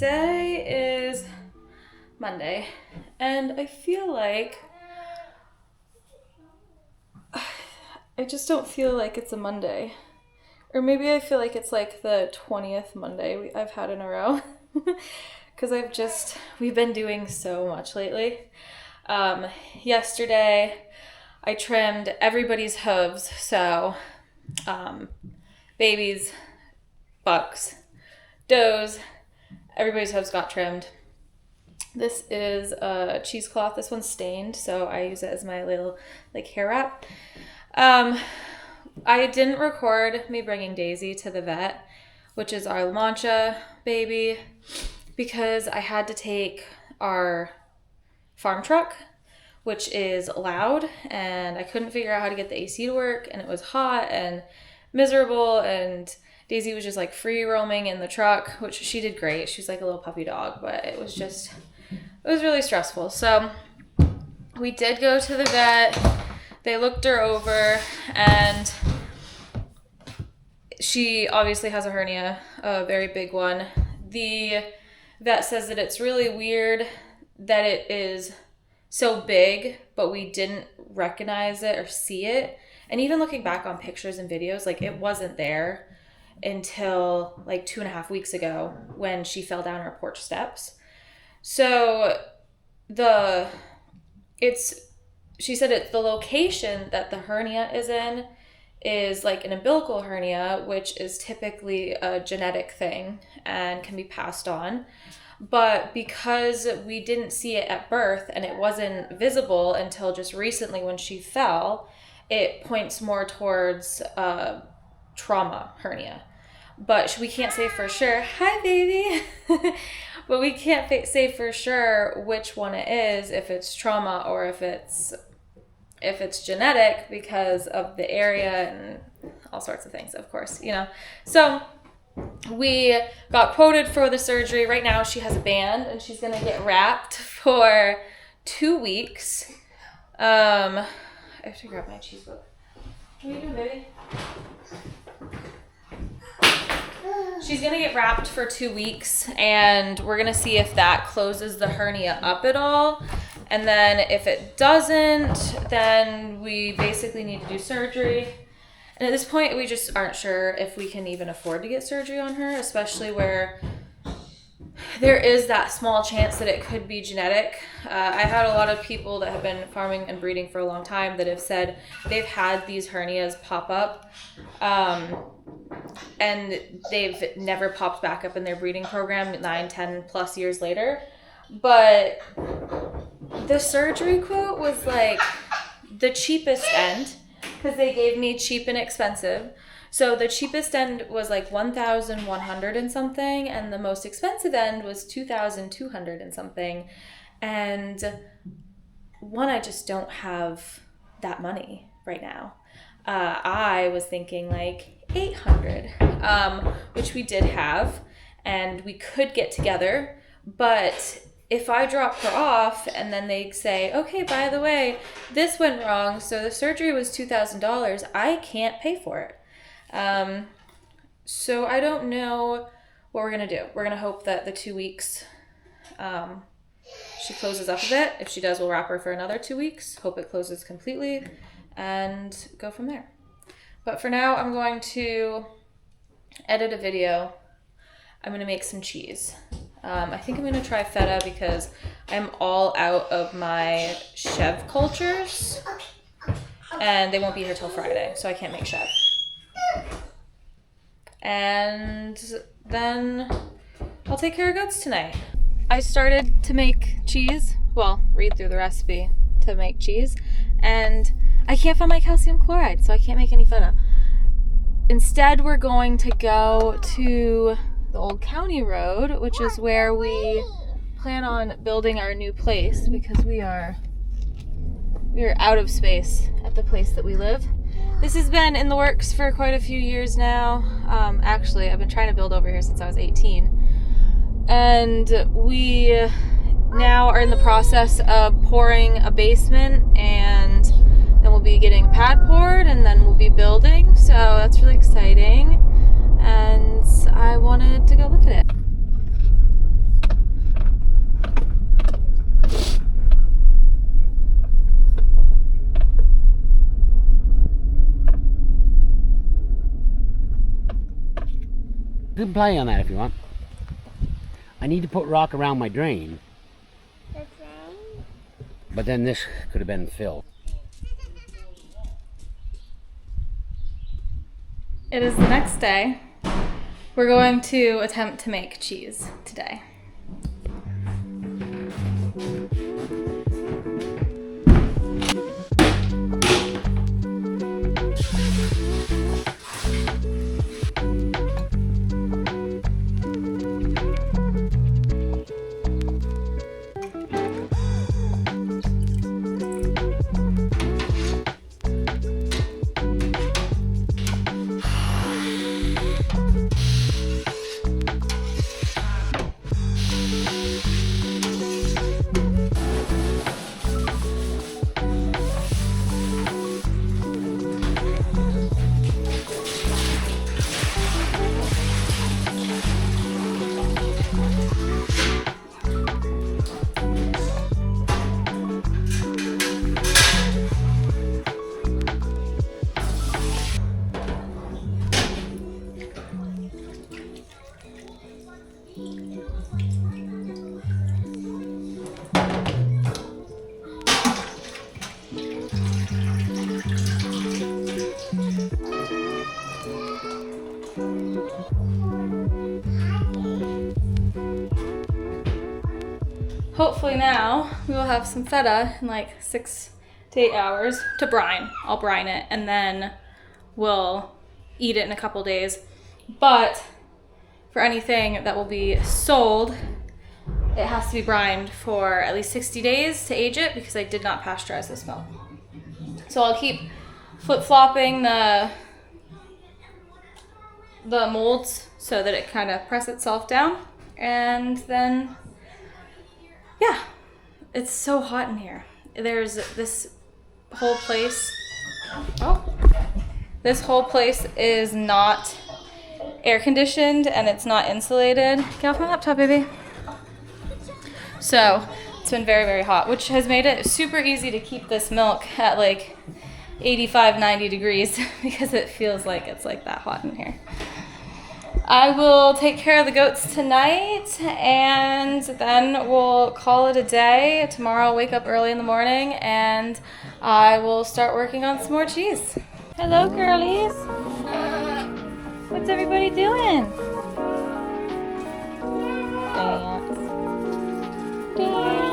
Today is Monday, and I feel like I just don't feel like it's a Monday. Or maybe I feel like it's like the 20th Monday I've had in a row. Because we've been doing so much lately. Yesterday, I trimmed everybody's hooves. So, babies, bucks, does, everybody's hooves got trimmed. This is a cheesecloth. This one's stained, so I use it as my little hair wrap. I didn't record me bringing Daisy to the vet, which is our La Mancha baby, because I had to take our farm truck, which is loud, and I couldn't figure out how to get the AC to work, and it was hot and miserable, and Daisy was just free roaming in the truck, which she did great. She's like a little puppy dog, but it was really stressful. So we did go to the vet. They looked her over, and she obviously has a hernia, a very big one. The vet says that it's really weird that it is so big, but we didn't recognize it or see it. And even looking back on pictures and videos, it wasn't there until 2.5 weeks ago when she fell down our porch steps. So she said it's the location that the hernia is in is an umbilical hernia, which is typically a genetic thing and can be passed on. But because we didn't see it at birth and it wasn't visible until just recently when she fell, it points more towards trauma hernia. But we can't say for sure. Hi, baby. But we can't say for sure which one it is, if it's trauma or if it's genetic, because of the area and all sorts of things, of course, So we got quoted for the surgery. Right now she has a band and she's going to get wrapped for 2 weeks. I have to grab my cheese book. What are you doing, baby? She's going to get wrapped for 2 weeks, and we're going to see if that closes the hernia up at all. And then if it doesn't, then we basically need to do surgery. And at this point, we just aren't sure if we can even afford to get surgery on her, especially where there is that small chance that it could be genetic. I had a lot of people that have been farming and breeding for a long time that have said they've had these hernias pop up, and they've never popped back up in their breeding program 9, 10 plus years later. But the surgery quote was the cheapest end, because they gave me cheap and expensive. So the cheapest end was $1,100 and something, and the most expensive end was $2,200 and something. And I just don't have that money right now. I was thinking $800, which we did have, and we could get together. But if I drop her off and then they say, okay, by the way, this went wrong, so the surgery was $2,000, I can't pay for it. So I don't know what we're going to do. We're going to hope that the 2 weeks, she closes up a bit. If she does, we'll wrap her for another 2 weeks. Hope it closes completely and go from there. But for now, I'm going to edit a video. I'm going to make some cheese. I think I'm going to try feta because I'm all out of my chev cultures, and they won't be here till Friday, so I can't make chev. And then I'll take care of goats tonight. I started to make cheese, read through the recipe to make cheese, and I can't find my calcium chloride, so I can't make any feta. Instead, we're going to go to the old county road, which is where we plan on building our new place, because we are out of space at the place that we live. This has been in the works for quite a few years now. Actually, I've been trying to build over here since I was 18. And we now are in the process of pouring a basement, and then we'll be getting a pad poured, and then we'll be building. So that's really exciting. And I wanted to go look at it. can play on that if you want. I need to put rock around my drain. The drain? But then this could have been filled. It is the next day. We're going to attempt to make cheese today. Hopefully now we will have some feta in like 6 to 8 hours to brine. I'll brine it and then we'll eat it in a couple days. But for anything that will be sold, it has to be brined for at least 60 days to age it because I did not pasteurize this milk. So I'll keep flip-flopping the molds so that it kind of press itself down, and then yeah, it's so hot in here. There's this whole place. Oh, this whole place is not air conditioned and it's not insulated. Get off my laptop, baby. So it's been very, very hot, which has made it super easy to keep this milk at like 85, 90 degrees because it feels like it's like that hot in here. I will take care of the goats tonight and then we'll call it a day. Tomorrow I'll wake up early in the morning and I will start working on some more cheese. Hello, girlies. What's everybody doing? Dance. Dance.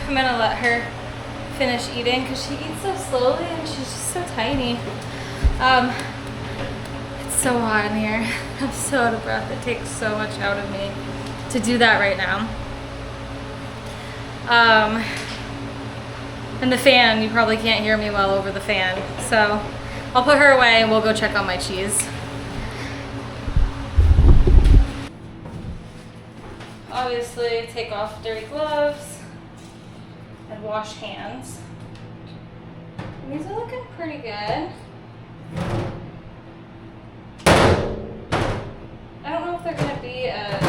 I'm gonna let her finish eating because she eats so slowly and she's just so tiny. It's so hot in here. I'm so out of breath. It takes so much out of me to do that right now. And the fan, you probably can't hear me well over the fan. So I'll put her away and we'll go check on my cheese. Obviously, take off dirty gloves and wash hands. These are looking pretty good. I don't know if they're gonna be as...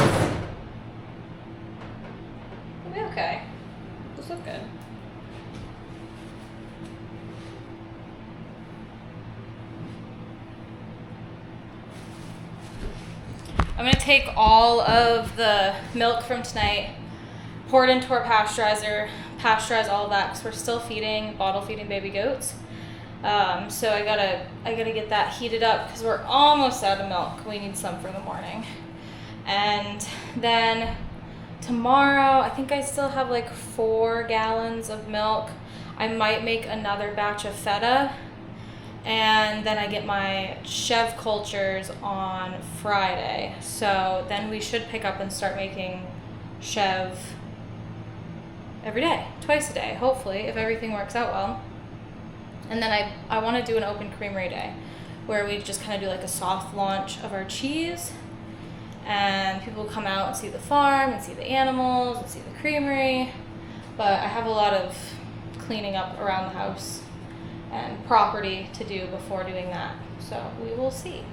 They'll be okay. Those look good. I'm gonna take all of the milk from tonight, pour it into our pasteurizer, pasteurize all of that because we're still bottle feeding baby goats. So I gotta get that heated up because we're almost out of milk. We need some for the morning. And then tomorrow, I think I still have like 4 gallons of milk. I might make another batch of feta. And then I get my Chev cultures on Friday. So then we should pick up and start making Chev every day, twice a day, hopefully, if everything works out well. And then I want to do an open creamery day where we just kind of do like a soft launch of our cheese. And people come out and see the farm and see the animals and see the creamery. But I have a lot of cleaning up around the house and property to do before doing that. So we will see.